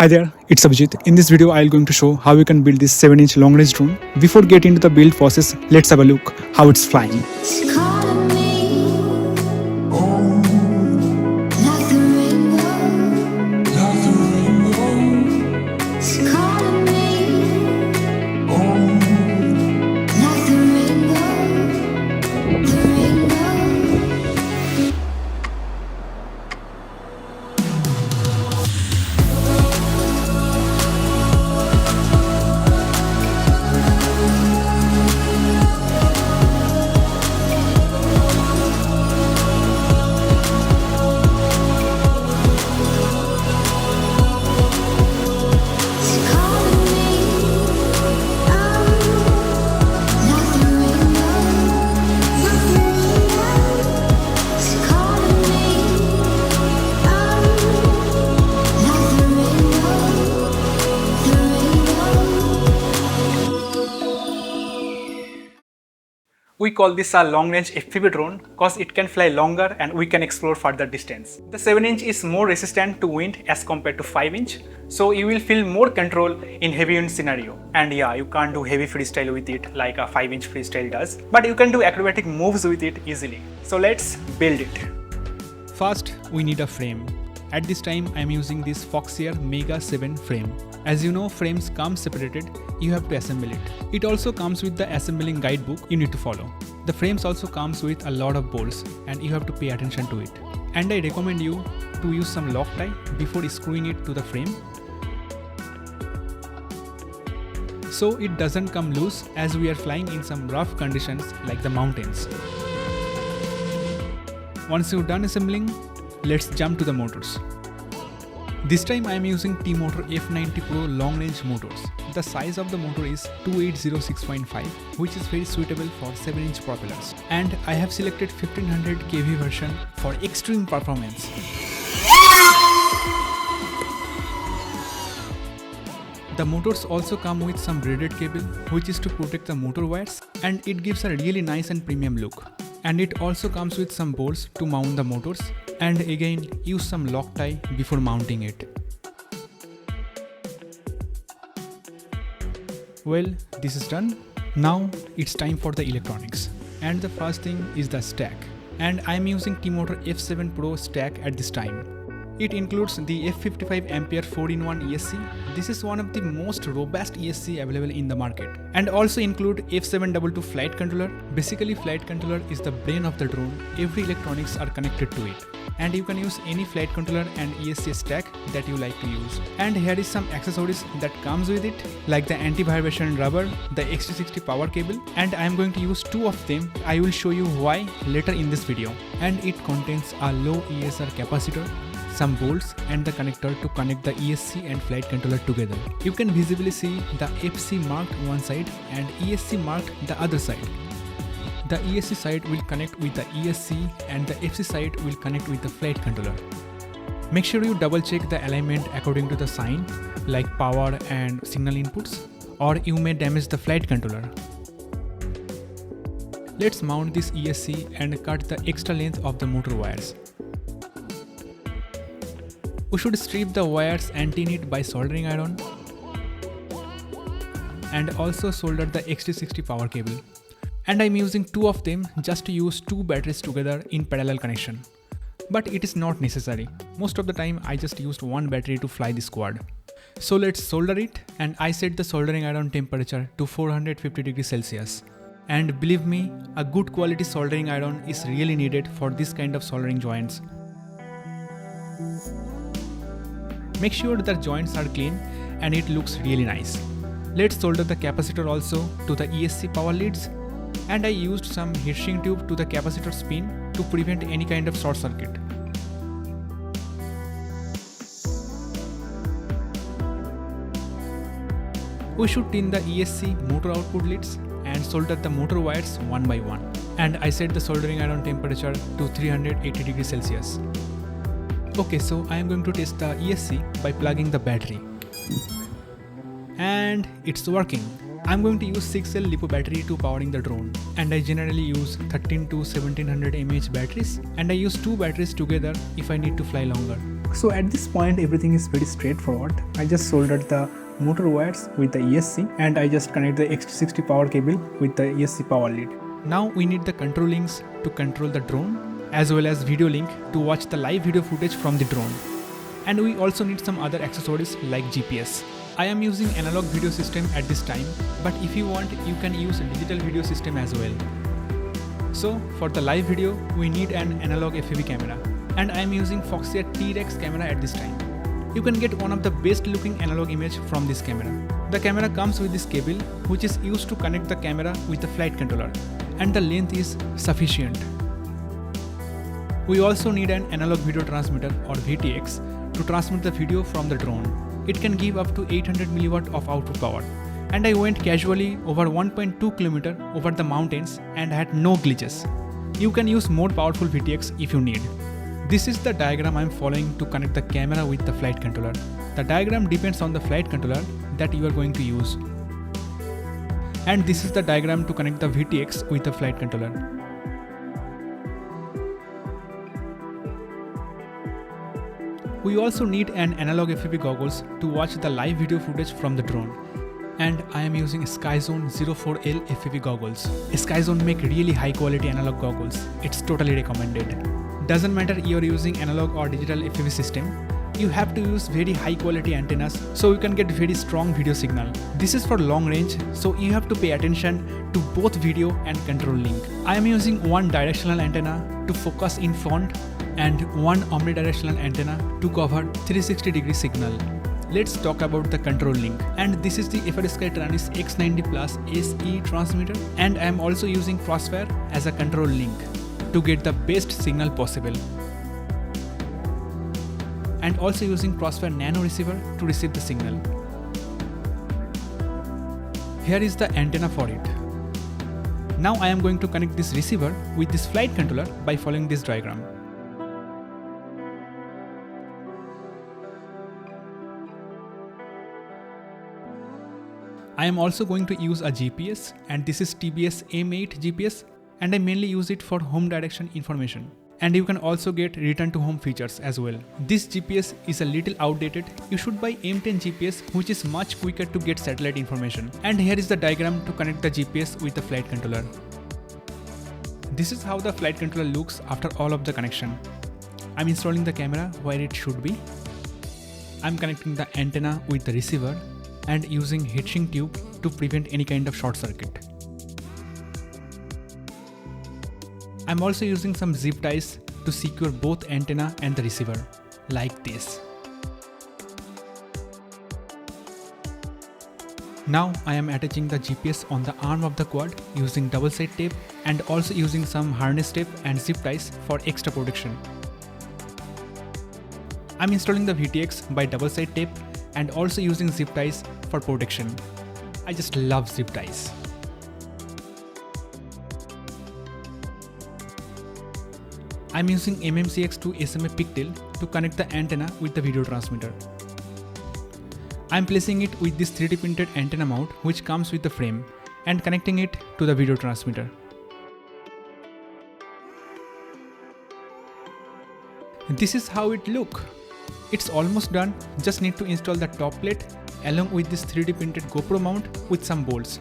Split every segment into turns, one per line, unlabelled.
Hi there, it's Abhijit. In this video, I'm going to show how you can build this 7-inch long-range drone. Before getting into the build process, let's have a look how it's flying. We call this a long-range FPV drone because it can fly longer and we can explore further distance. The 7-inch is more resistant to wind as compared to 5-inch, so you will feel more control in heavy wind scenario. And yeah, you can't do heavy freestyle with it like a 5-inch freestyle does, but you can do acrobatic moves with it easily. So let's build it. First, we need a frame. At this time, I am using this Foxeer Mega 7 frame. As you know, frames come separated, you have to assemble it. It also comes with the assembling guidebook you need to follow. The frames also comes with a lot of bolts and you have to pay attention to it. And I recommend you to use some Loctite before screwing it to the frame, so it doesn't come loose as we are flying in some rough conditions like the mountains. Once you're done assembling, let's jump to the motors. This time I am using Tmotor F90 Pro long range motors. The size of the motor is 2806.5, which is very suitable for 7-inch propellers. And I have selected 1500 kV version for extreme performance. The motors also come with some braided cable, which is to protect the motor wires, and it gives a really nice and premium look. And it also comes with some bolts to mount the motors, and again use some Loctite before mounting it. Well, this is done. Now it's time for the electronics. And the first thing is the stack. And I am using Tmotor F7 Pro stack at this time. It includes the F55A 4-in-1 ESC. This is one of the most robust ESC available in the market. And also include F722 flight controller. Basically, flight controller is the brain of the drone. Every electronics are connected to it. And you can use any flight controller and ESC stack that you like to use. And here is some accessories that comes with it, like the anti-vibration rubber, the XT60 power cable, and I am going to use 2 of them. I will show you why later in this video. And it contains a low ESR capacitor, some bolts and the connector to connect the ESC and flight controller together. You can visibly see the FC marked one side and ESC marked the other side. The ESC side will connect with the ESC and the FC side will connect with the flight controller. Make sure you double check the alignment according to the sign like power and signal inputs, or you may damage the flight controller. Let's mount this ESC and cut the extra length of the motor wires. We should strip the wires and tin it by soldering iron, and also solder the XT60 power cable. And I'm using 2 of them just to use 2 batteries together in parallel connection. But it is not necessary. Most of the time I just used 1 battery to fly this quad. So let's solder it, and I set the soldering iron temperature to 450 degrees Celsius. And believe me, a good quality soldering iron is really needed for this kind of soldering joints. Make sure the joints are clean and it looks really nice. Let's solder the capacitor also to the ESC power leads, and I used some heatsink tube to the capacitor pin to prevent any kind of short circuit. We should tin the ESC motor output leads and solder the motor wires one by one. And I set the soldering iron temperature to 380 degrees Celsius. Okay, so I am going to test the ESC by plugging the battery. And it's working. I'm going to use 6-cell LiPo battery to powering the drone, and I generally use 13 to 1700 mAh batteries, and I use 2 batteries together if I need to fly longer. So at this point everything is very straightforward. I just soldered the motor wires with the ESC and I just connect the X260 power cable with the ESC power lead. Now we need the control links to control the drone as well as video link to watch the live video footage from the drone. And we also need some other accessories like GPS. I am using analog video system at this time, but if you want you can use a digital video system as well. So for the live video we need an analog FPV camera and I am using Foxeer T-Rex camera at this time. You can get one of the best looking analog image from this camera. The camera comes with this cable which is used to connect the camera with the flight controller and the length is sufficient. We also need an analog video transmitter or VTX to transmit the video from the drone. It can give up to 800 mW of output power. And I went casually over 1.2 km over the mountains and had no glitches. You can use more powerful VTX if you need. This is the diagram I am following to connect the camera with the flight controller. The diagram depends on the flight controller that you are going to use. And this is the diagram to connect the VTX with the flight controller. We also need an analog FPV goggles to watch the live video footage from the drone. And I am using Skyzone 04L FPV goggles. Skyzone make really high quality analog goggles. It's totally recommended. Doesn't matter you're using analog or digital FPV system, you have to use very high quality antennas so you can get very strong video signal. This is for long range, so you have to pay attention to both video and control link. I am using one directional antenna to focus in front and one omnidirectional antenna to cover 360-degree signal. Let's talk about the control link. And this is the Frsky Taranis X90 Plus SE transmitter and I am also using Crossfire as a control link to get the best signal possible. And also using Crossfire nano receiver to receive the signal. Here is the antenna for it. Now I am going to connect this receiver with this flight controller by following this diagram. I am also going to use a GPS and this is TBS M8 GPS and I mainly use it for home direction information. And you can also get return to home features as well. This GPS is a little outdated. You should buy M10 GPS which is much quicker to get satellite information. And here is the diagram to connect the GPS with the flight controller. This is how the flight controller looks after all of the connection. I'm installing the camera where it should be. I'm connecting the antenna with the receiver and using heatsink tube to prevent any kind of short circuit. I'm also using some zip ties to secure both antenna and the receiver, like this. Now I am attaching the GPS on the arm of the quad using double side tape and also using some harness tape and zip ties for extra protection. I'm installing the VTX by double side tape and also using zip ties for protection. I just love zip ties. I'm using MMCX2 SMA pigtail to connect the antenna with the video transmitter. I'm placing it with this 3D printed antenna mount which comes with the frame and connecting it to the video transmitter. This is how it looks. It's almost done, just need to install the top plate along with this 3D printed GoPro mount with some bolts.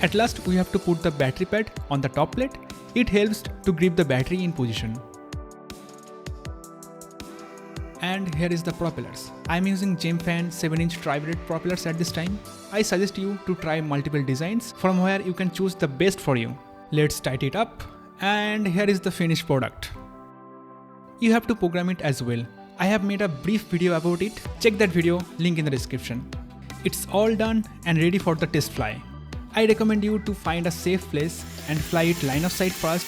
At last we have to put the battery pad on the top plate. It helps to grip the battery in position. And here is the propellers. I am using Gemfan 7-inch tri-blade propellers at this time. I suggest you to try multiple designs from where you can choose the best for you. Let's tighten it up and here is the finished product. You have to program it as well. I have made a brief video about it. Check that video, link in the description. It's all done and ready for the test fly. I recommend you to find a safe place and fly it line of sight first.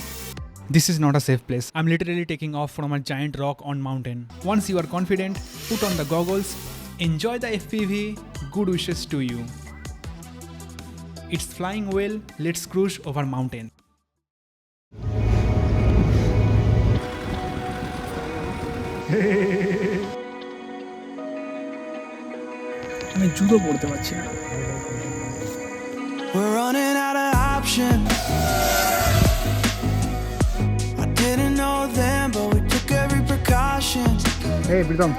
This is not a safe place. I'm literally taking off from a giant rock on mountain. Once you are confident, put on the goggles, enjoy the FPV, good wishes to you. It's flying well, let's cruise over mountain. আমি জুতো পড়তে পারছি না। We're running out of options. Hey, Pritam.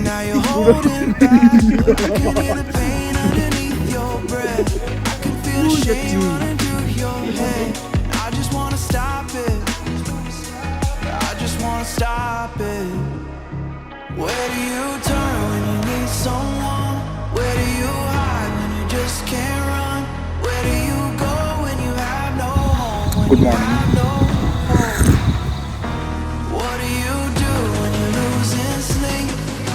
Now you're holding back. I can hear the pain underneath your breath. I can feel the shame running through your head. I just wanna stop it. I just wanna stop it. Where do you turn when you need someone? Where do you hide when you just can't run? Where do you go when you have no home?
Good morning.
What do you do when you're losing sleep?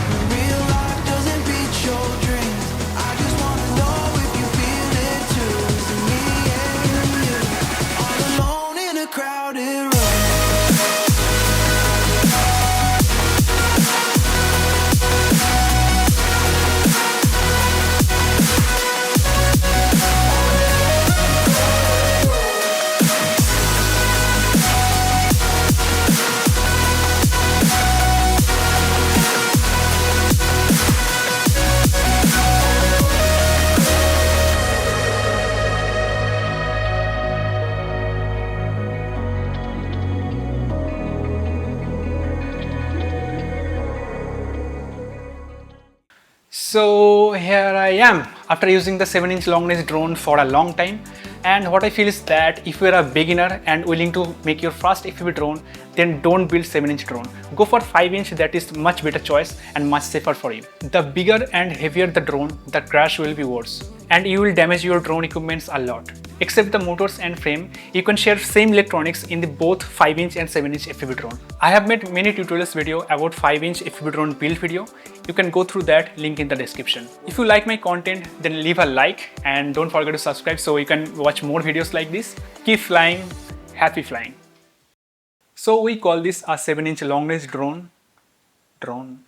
When real life doesn't beat your dreams. I just wanna know if you feel it too. Is it me and you? All alone in a crowded room.
So here I am after using the 7-inch long range drone for a long time, and what I feel is that if you are a beginner and willing to make your first FPV drone, then don't build 7-inch drone. Go for 5-inch, that is much better choice and much safer for you. The bigger and heavier the drone, the crash will be worse and you will damage your drone equipments a lot. Except the motors and frame, you can share same electronics in the both 5-inch and 7-inch FPV drone. I have made many tutorials video about 5-inch FPV drone build video. You can go through that, link in the description. If you like my content, then leave a like and don't forget to subscribe so you can watch more videos like this. Keep flying, happy flying. So we call this a 7-inch long range drone. Drone.